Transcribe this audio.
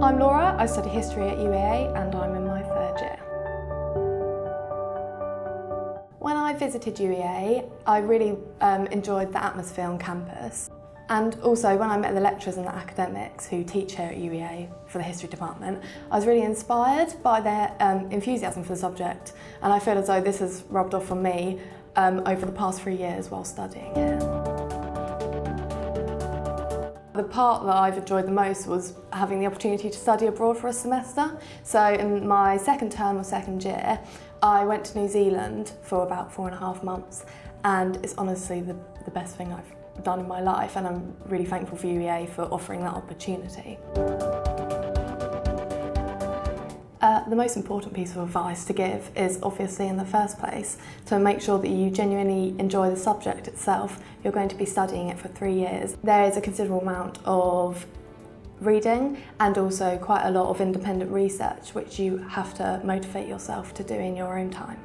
I'm Laura, I study history at UEA and I'm in my third year. When I visited UEA, I really enjoyed the atmosphere on campus. And also when I met the lecturers and the academics who teach here at UEA for the history department, I was really inspired by their enthusiasm for the subject, and I feel as though this has rubbed off on me over the past 3 years while studying here. The part that I've enjoyed the most was having the opportunity to study abroad for a semester. So in my second term or second year, I went to New Zealand for about 4.5 months, and it's honestly the best thing I've done in my life, and I'm really thankful for UEA for offering that opportunity. The most important piece of advice to give is obviously in the first place to make sure that you genuinely enjoy the subject itself. You're going to be studying it for 3 years. There is a considerable amount of reading and also quite a lot of independent research which you have to motivate yourself to do in your own time.